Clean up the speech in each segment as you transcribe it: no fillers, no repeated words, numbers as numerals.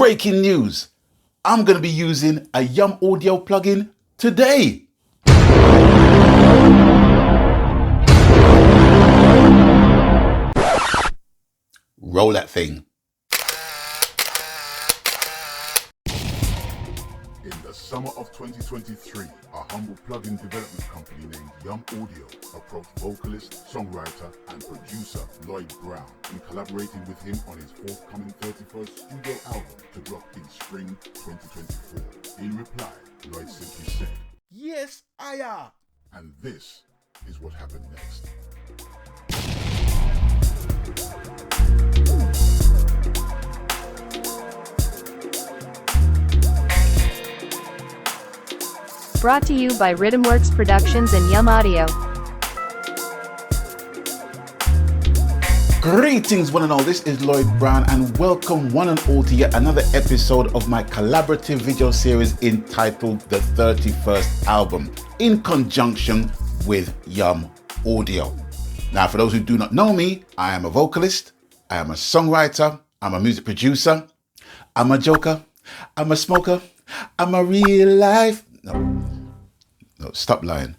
Breaking news. I'm going to be using a Yum Audio plugin today. Roll that thing. In the summer of 2023, a humble plugin development company named Yum Audio approached vocalist, songwriter, and producer Lloyd Brown in collaborating with him on his forthcoming 31st studio album to drop in spring 2024. In reply, Lloyd simply said, Yes, I am. and this is what happened next. Brought to you by Rhythmworks Productions and Yum Audio. Greetings one and all, this is Lloyd Brown and welcome one and all to yet another episode of my collaborative video series entitled The 31st Album in conjunction with Yum Audio. Now for those who do not know me, I am a vocalist, I am a songwriter, I'm a music producer, I'm a joker, I'm a smoker, I'm a real life... No, stop lying.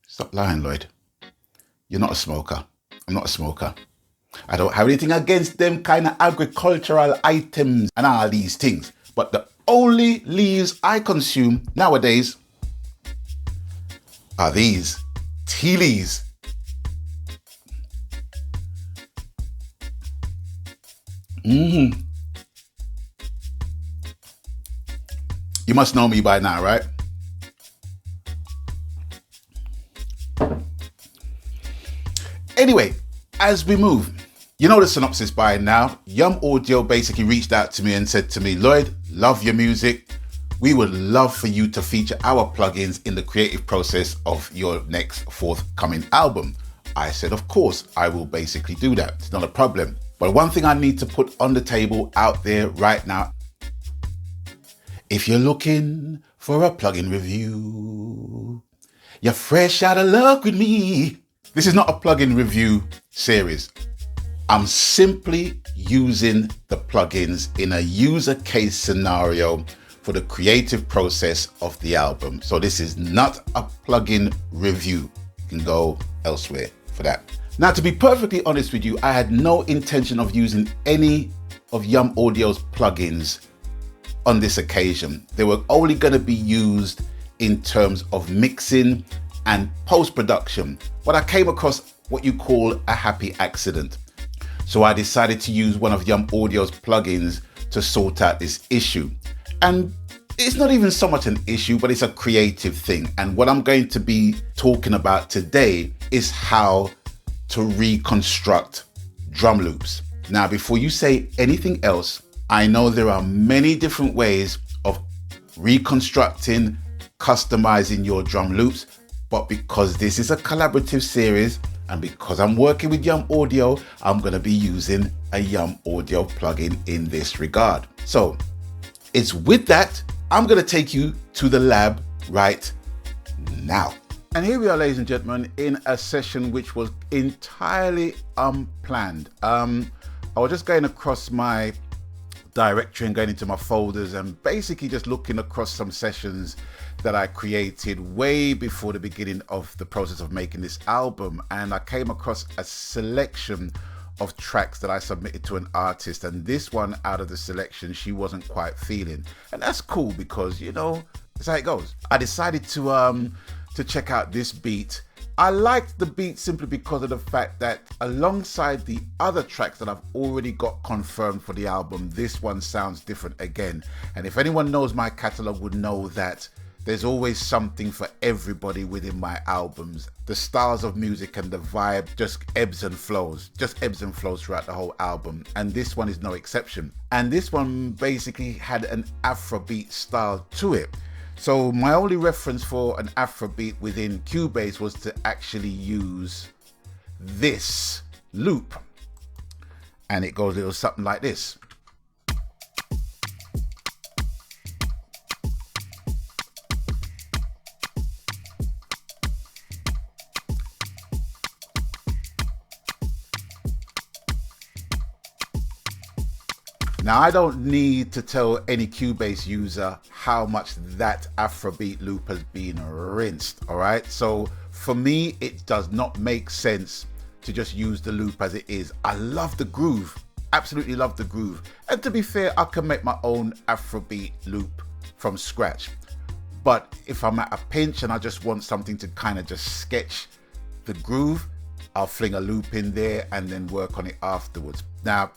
Stop lying, Lloyd. You're not a smoker. I'm not a smoker. I don't have anything against them kind of agricultural items and all these things. But the only leaves I consume nowadays are these tea leaves. You must know me by now, right? Anyway, as we move, you know the synopsis by now. Yum Audio basically reached out to me and said to me, Lloyd, love your music. We would love for you to feature our plugins in the creative process of your next forthcoming album. I said, of course, I will basically do that. It's not a problem. But one thing I need to put on the table out there right now, if you're looking for a plugin review, you're fresh out of luck with me. This is not a plugin review series. I'm simply using the plugins in a user case scenario for the creative process of the album. So this is not a plugin review. You can go elsewhere for that. Now, to be perfectly honest with you, I had no intention of using any of Yum Audio's plugins on this occasion. They were only going to be used in terms of mixing and post-production, but I came across what you call a happy accident. So I decided to use one of Yum Audio's plugins to sort out this issue. And it's not even so much an issue, but it's a creative thing. And what I'm going to be talking about today is how to reconstruct drum loops. Now, before you say anything else, I know there are many different ways of reconstructing, customizing your drum loops, but because this is a collaborative series and because I'm working with Yum Audio, I'm going to be using a Yum Audio plugin in this regard. So it's with that, I'm going to take you to the lab right now. And here we are, ladies and gentlemen, in a session which was entirely unplanned. I was just going across my directory and going into my folders and basically just looking across some sessions that I created way before the beginning of the process of making this album, and I came across a selection of tracks that I submitted to an artist, and this one out of the selection she wasn't quite feeling, and that's cool because, you know, that's how it goes. I decided to check out this beat. I liked the beat simply because of the fact that alongside the other tracks that I've already got confirmed for the album, this one sounds different again. And if anyone knows my catalog would know that there's always something for everybody within my albums. The styles of music and the vibe just ebbs and flows throughout the whole album. And this one is no exception. And this one basically had an Afrobeat style to it. So my only reference for an Afrobeat within Cubase was to actually use this loop. And it goes a little something like this. Now, I don't need to tell any Cubase user how much that Afrobeat loop has been rinsed, all right? So for me, it does not make sense to just use the loop as it is. I love the groove, absolutely love the groove. And to be fair, I can make my own Afrobeat loop from scratch. But if I'm at a pinch and I just want something to kind of just sketch the groove, I'll fling a loop in there and then work on it afterwards. Now,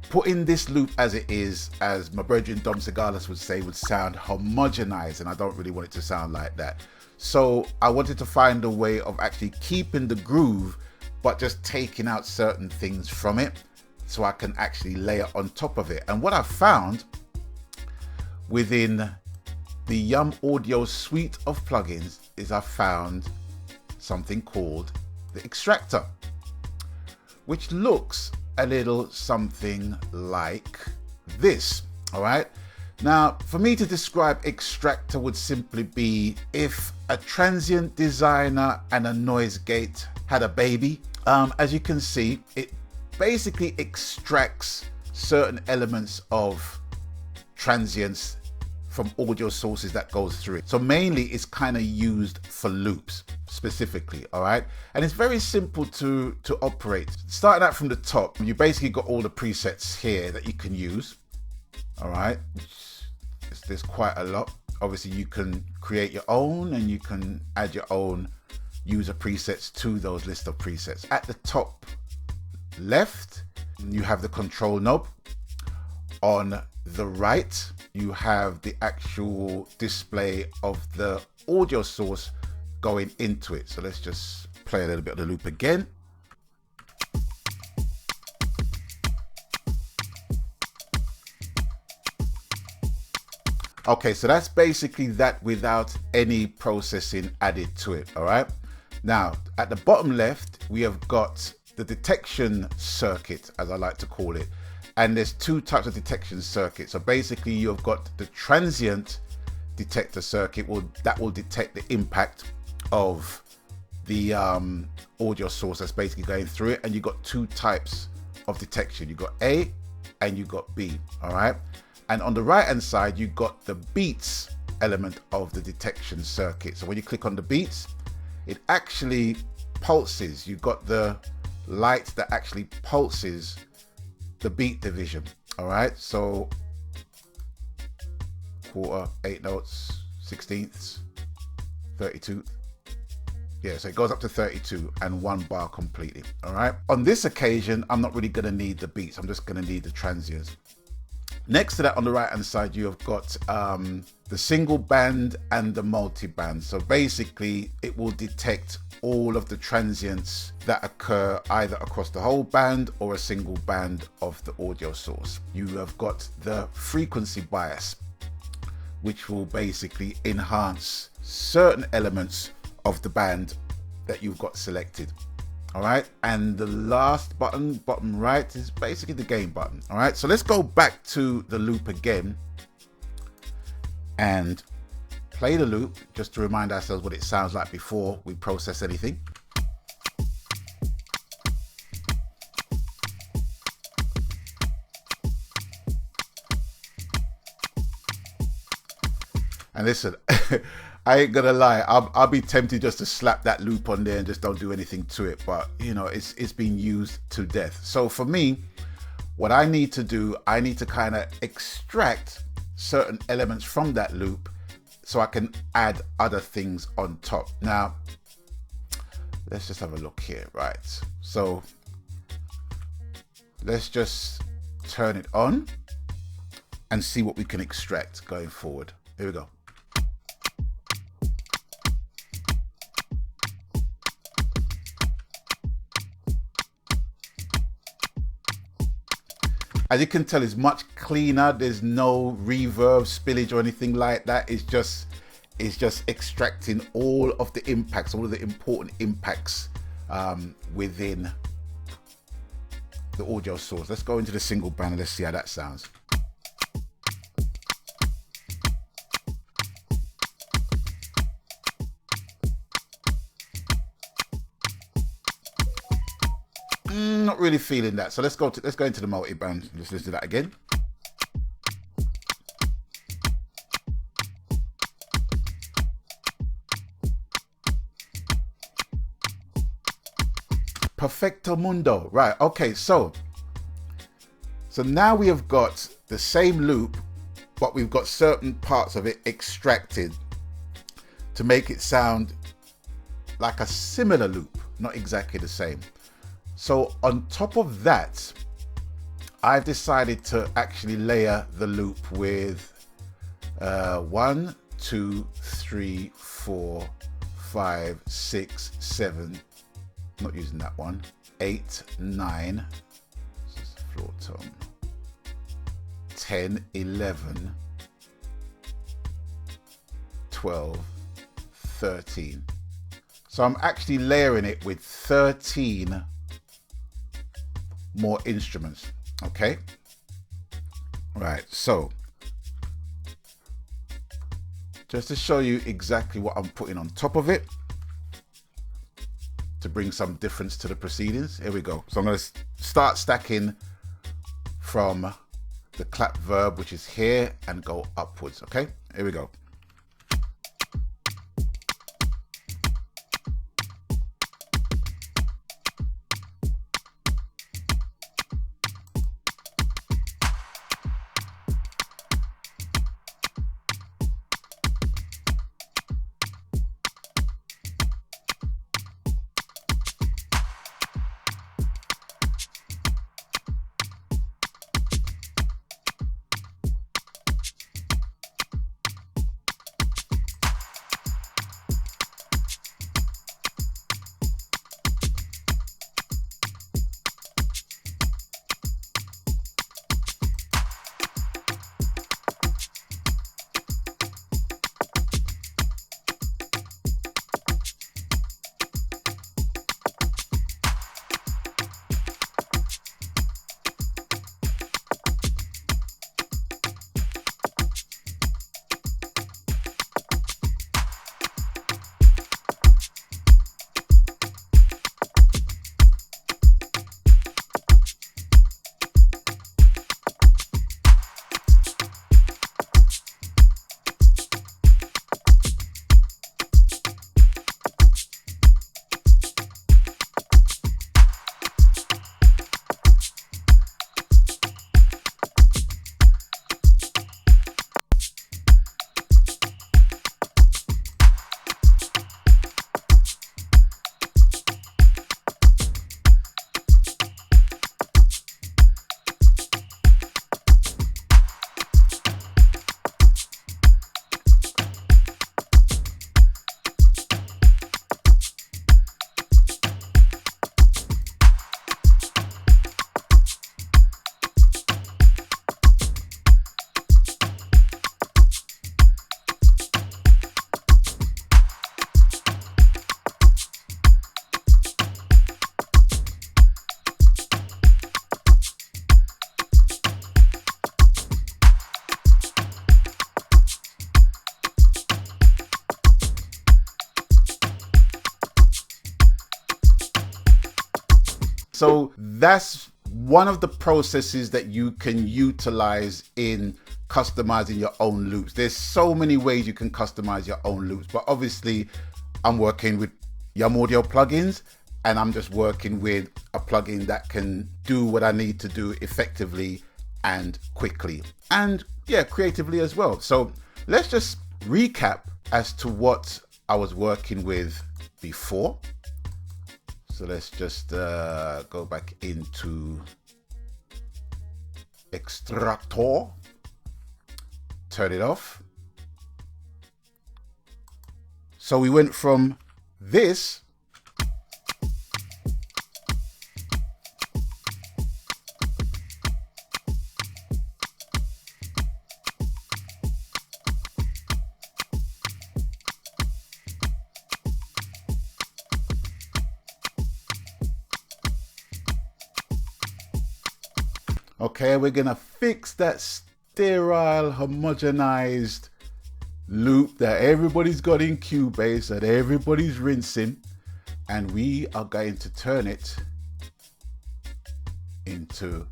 putting this loop as it is, as my brethren Dom Segalis would say, would sound homogenized, and I don't really want it to sound like that. So I wanted to find a way of actually keeping the groove, but just taking out certain things from it so I can actually layer on top of it. And what I found within the Yum Audio suite of plugins is I found something called the Extractor, which looks a little something like this. All right. Now, for me to describe Extractor would simply be if a transient designer and a noise gate had a baby. As you can see, it basically extracts certain elements of transients from audio sources that goes through it. So mainly it's kind of used for loops specifically, all right? And it's very simple to operate. Starting out from the top, you basically got all the presets here that you can use, all right? There's quite a lot. Obviously you can create your own and you can add your own user presets to those list of presets. At the top left, you have the control knob. On the right, you have the actual display of the audio source going into it. So let's just play a little bit of the loop again. Okay, so that's basically that without any processing added to it, all right? Now, at the bottom left, we have got the detection circuit, as I like to call it. And there's two types of detection circuits. So basically you've got the transient detector circuit that will detect the impact of the audio source that's basically going through it. And you've got two types of detection. You've got A and you've got B, all right? And on the right hand side, you've got the beats element of the detection circuit. So when you click on the beats, it actually pulses. You've got the light that actually pulses the beat division, all right? So quarter, 8 notes, 16ths, 32. Yeah, so it goes up to 32 and 1 bar completely, all right? On this occasion, I'm not really gonna need the beats. I'm just gonna need the transients. Next to that, on the right hand side, you have got the single band and the multi-band. So basically it will detect all of the transients that occur either across the whole band or a single band of the audio source. You have got the frequency bias, which will basically enhance certain elements of the band that you've got selected. All right, and the last button, bottom right, is basically the gain button. All right, so let's go back to the loop again and play the loop just to remind ourselves what it sounds like before we process anything. And listen, I ain't gonna lie, I'll be tempted just to slap that loop on there and just don't do anything to it. But you know, it's been used to death. So for me, what I need to do, I need to kind of extract certain elements from that loop so I can add other things on top. Now, let's just have a look here, right? So let's just turn it on and see what we can extract going forward. Here we go. As you can tell, it's much cleaner. There's no reverb, spillage or anything like that. It's just extracting all of the impacts, all of the important impacts within the audio source. Let's go into the single band and let's see how that sounds. Not really feeling that. So let's go into the multi-band. Let's listen to that again. Perfecto mundo. Right, okay, so now we have got the same loop, but we've got certain parts of it extracted to make it sound like a similar loop, not exactly the same. So on top of that, I've decided to actually layer the loop with 1, 2, 3, 4, 5, 6, 7. Not using that one. 8, 9. This is floor tone. 10, 11, 12, 13. So I'm actually layering it with 13 more instruments. Okay. Right. So just to show you exactly what I'm putting on top of it, to bring some difference to the proceedings. Here we go. So I'm going to start stacking from the clap verb, which is here, and go upwards. Okay, here we go. So that's one of the processes that you can utilize in customizing your own loops. There's so many ways you can customize your own loops, but obviously I'm working with Yum Audio plugins, and I'm just working with a plugin that can do what I need to do effectively and quickly, and yeah, creatively as well. So let's just recap as to what I was working with before. So let's just go back into Extractor, turn it off. So we went from this okay, we're gonna fix that sterile, homogenized loop that everybody's got in Cubase, that everybody's rinsing, and we are going to turn it into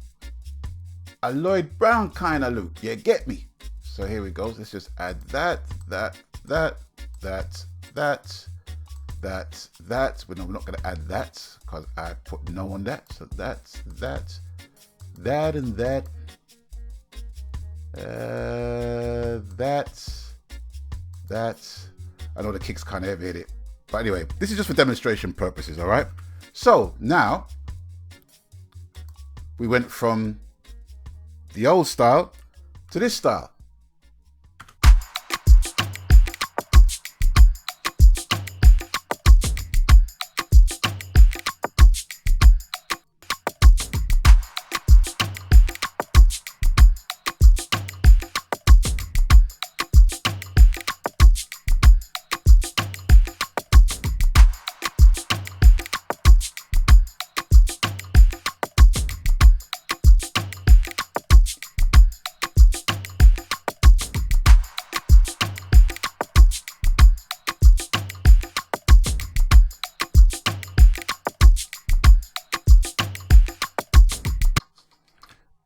a Lloyd Brown kind of loop. Yeah, get me? So here we go. Let's just add that. But no, we're not going to add that because I put no on that. So that's that, and that. That. I know the kick's kind of heavy, hit it. But anyway, this is just for demonstration purposes, all right? So now we went from the old style to this style.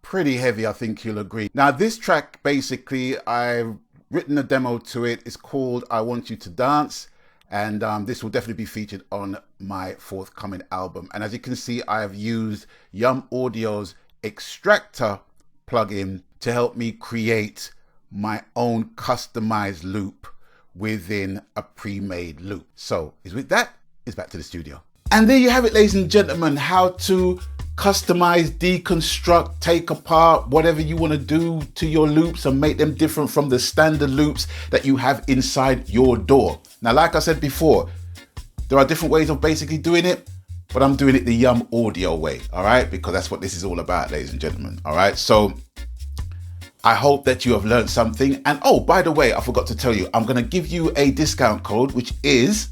Pretty heavy, I think you'll agree. Now this track, basically, I've written a demo to it. It's called I Want You to Dance, and this will definitely be featured on my forthcoming album. And as you can see, I have used Yum Audio's Extractor plugin to help me create my own customized loop within a pre-made loop. So with that, it's back to the studio. And there you have it, ladies and gentlemen, how to customize, deconstruct, take apart whatever you want to do to your loops and make them different from the standard loops that you have inside your DAW. Now, like I said before, there are different ways of basically doing it, but I'm doing it the Yum Audio way, all right? Because that's what this is all about, ladies and gentlemen, all right? So I hope that you have learned something. And oh, by the way, I forgot to tell you, I'm going to give you a discount code, which is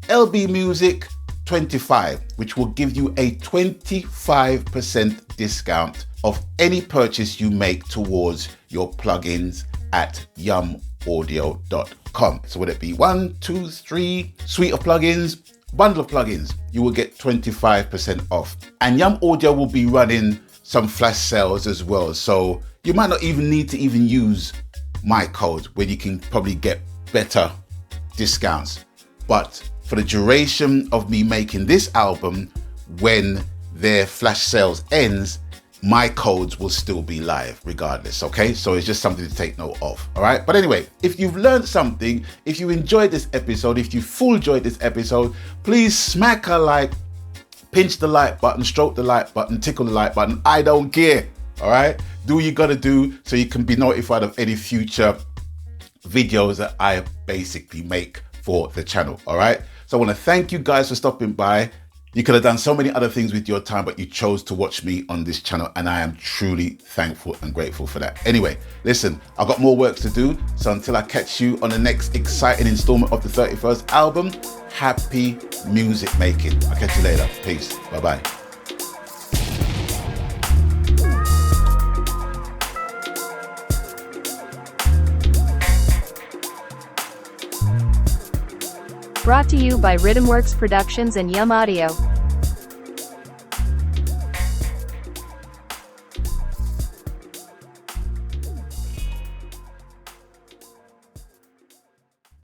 LB Music 25, which will give you a 25% discount of any purchase you make towards your plugins at yumaudio.com. So would it be 1, 2, 3 suite of plugins, bundle of plugins, you will get 25% off. And Yum Audio will be running some flash sales as well. So you might not even need to even use my code, where you can probably get better discounts. But for the duration of me making this album, when their flash sales ends, my codes will still be live regardless, okay? So it's just something to take note of, all right? But anyway, if you've learned something, if you enjoyed this episode, if you full enjoyed this episode, please smack a like, pinch the like button, stroke the like button, tickle the like button. I don't care, all right? Do what you gotta do so you can be notified of any future videos that I basically make for the channel, all right? So I want to thank you guys for stopping by. You could have done so many other things with your time, but you chose to watch me on this channel, and I am truly thankful and grateful for that. Anyway, listen, I've got more work to do, so until I catch you on the next exciting installment of the 31st album, happy music making. I'll catch you later. Peace. Bye-bye. Brought to you by Rhythmworks Productions and Yum Audio.